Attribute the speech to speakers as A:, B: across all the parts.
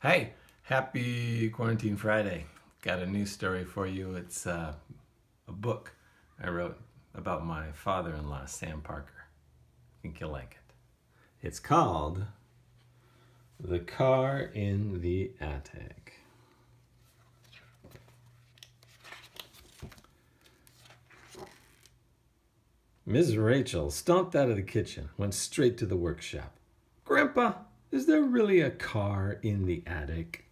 A: Hey, happy Quarantine Friday. Got a new story for you. It's a book I wrote about my father-in-law, Sam Parker. I think you'll like it. It's called The Car in the Attic. Ms. Rachel stomped out of the kitchen, went straight to the workshop. Grandpa, is there really a car in the attic?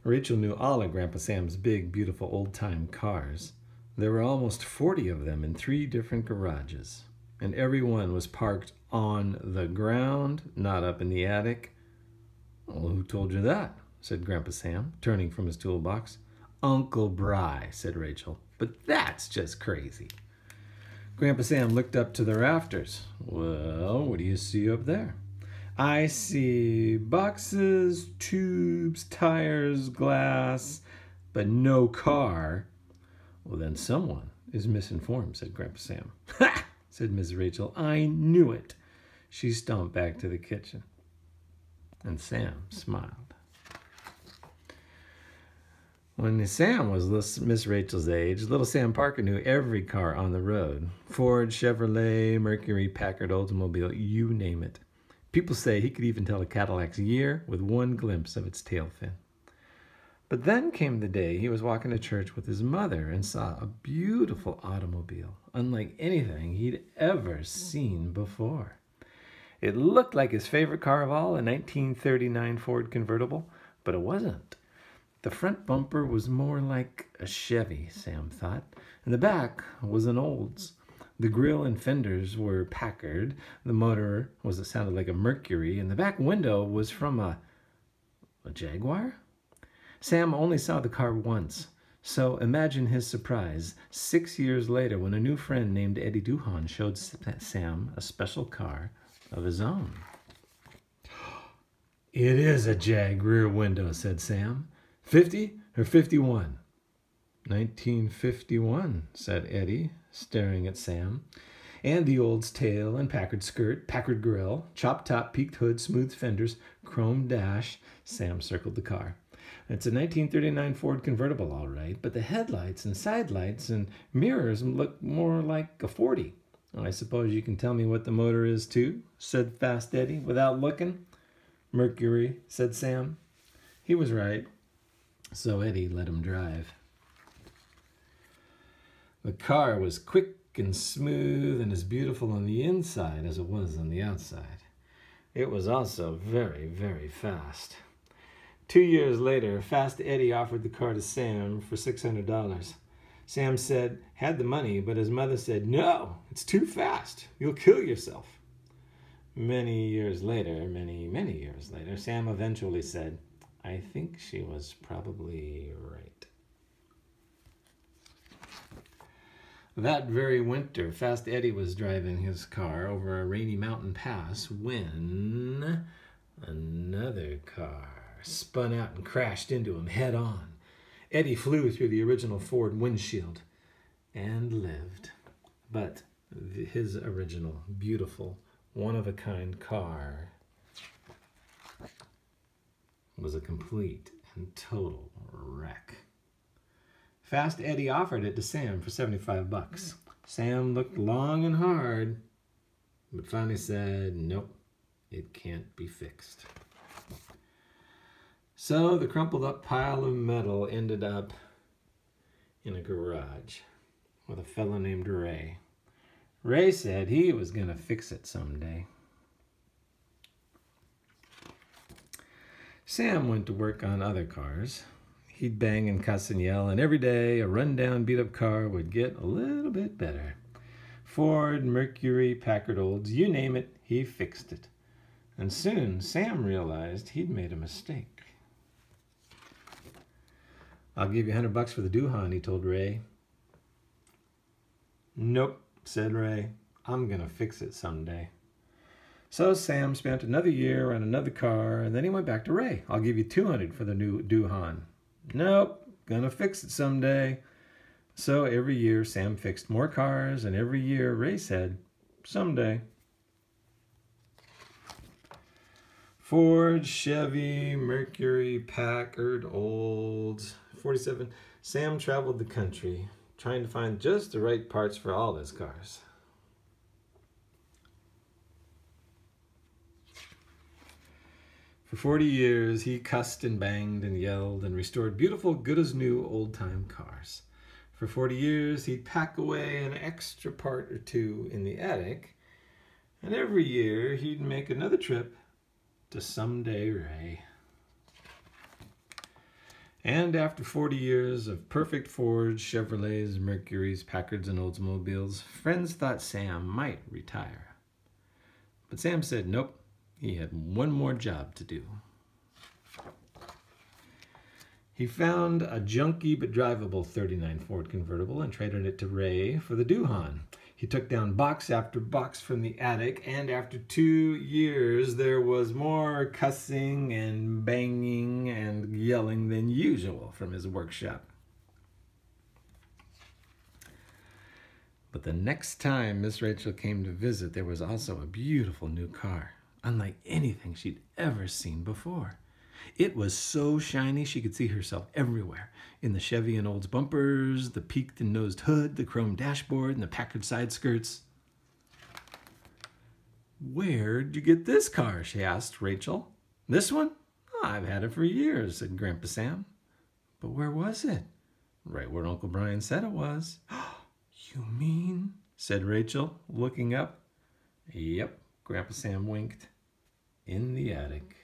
A: Rachel knew all of Grandpa Sam's big, beautiful old-time cars. There were almost 40 of them in 3 different garages, and every one was parked on the ground, not up in the attic. Well, who told you that? Said Grandpa Sam, turning from his toolbox. Uncle Bry, said Rachel, but that's just crazy. Grandpa Sam looked up to the rafters. Well, what do you see up there? I see boxes, tubes, tires, glass, but no car. Well, then someone is misinformed, said Grandpa Sam. Ha! Said Miss Rachel. I knew it. She stomped back to the kitchen. And Sam smiled. When Sam was Miss Rachel's age, little Sam Parker knew every car on the road. Ford, Chevrolet, Mercury, Packard, Oldsmobile, you name it. People say he could even tell a Cadillac's year with one glimpse of its tail fin. But then came the day he was walking to church with his mother and saw a beautiful automobile, unlike anything he'd ever seen before. It looked like his favorite car of all, a 1939 Ford convertible, but it wasn't. The front bumper was more like a Chevy, Sam thought, and the back was an Olds. The grille and fenders were Packard, the motor sounded like a Mercury, and the back window was from a Jaguar? Sam only saw the car once, so imagine his surprise 6 years later when a new friend named Eddie Duhon showed Sam a special car of his own. It is a Jag rear window, said Sam. 50 or 51? 1951, said Eddie, staring at Sam. And the Olds tail and Packard skirt, Packard grill, chopped top, peaked hood, smooth fenders, chrome dash. Sam circled the car. It's a 1939 Ford convertible, all right, but the headlights and side lights and mirrors look more like a 40. I suppose you can tell me what the motor is, too, said Fast Eddie, without looking. Mercury, said Sam. He was right. So Eddie let him drive. The car was quick and smooth and as beautiful on the inside as it was on the outside. It was also very, very fast. 2 years later, Fast Eddie offered the car to Sam for $600. Sam had the money, but his mother said, no, it's too fast. You'll kill yourself. Many years later, Sam eventually said, I think she was probably right. That very winter, Fast Eddie was driving his car over a rainy mountain pass when another car spun out and crashed into him head on. Eddie flew through the original Ford windshield and lived. But his original, beautiful, one-of-a-kind car was a complete and total wreck. Fast Eddie offered it to Sam for $75. Sam looked long and hard, but finally said, nope, it can't be fixed. So the crumpled up pile of metal ended up in a garage with a fellow named Ray. Ray said he was going to fix it someday. Sam went to work on other cars. He'd bang and cuss and yell, and every day a run-down, beat-up car would get a little bit better. Ford, Mercury, Packard Olds, you name it, he fixed it. And soon Sam realized he'd made a mistake. I'll give you $100 for the Duhon, he told Ray. Nope, said Ray. I'm going to fix it someday. So Sam spent another year on another car, and then he went back to Ray. I'll give you $200 for the new Duhon. Nope, gonna fix it someday. So every year Sam fixed more cars, and every year Ray said, someday. Ford, Chevy, Mercury, Packard, Olds, 47. Sam traveled the country trying to find just the right parts for all his cars. For 40 years, he cussed and banged and yelled and restored beautiful, good-as-new old-time cars. For 40 years, he'd pack away an extra part or two in the attic, and every year he'd make another trip to Someday Ray. And after 40 years of perfect Fords, Chevrolets, Mercurys, Packards, and Oldsmobiles, friends thought Sam might retire. But Sam said nope, he had one more job to do. He found a junky but drivable 39 Ford convertible and traded it to Ray for the Duhon. He took down box after box from the attic, and after 2 years there was more cussing and banging and yelling than usual from his workshop. But the next time Miss Rachel came to visit, there was also a beautiful new car, unlike anything she'd ever seen before. It was so shiny she could see herself everywhere. In the Chevy and Olds bumpers, the peaked and nosed hood, the chrome dashboard, and the Packard side skirts. "Where'd you get this car?" she asked Rachel. "This one? Oh, I've had it for years," said Grandpa Sam. "But where was it?" "Right where Uncle Brian said it was." "You mean?" said Rachel, looking up. "Yep," Grandpa Sam winked. "In the attic."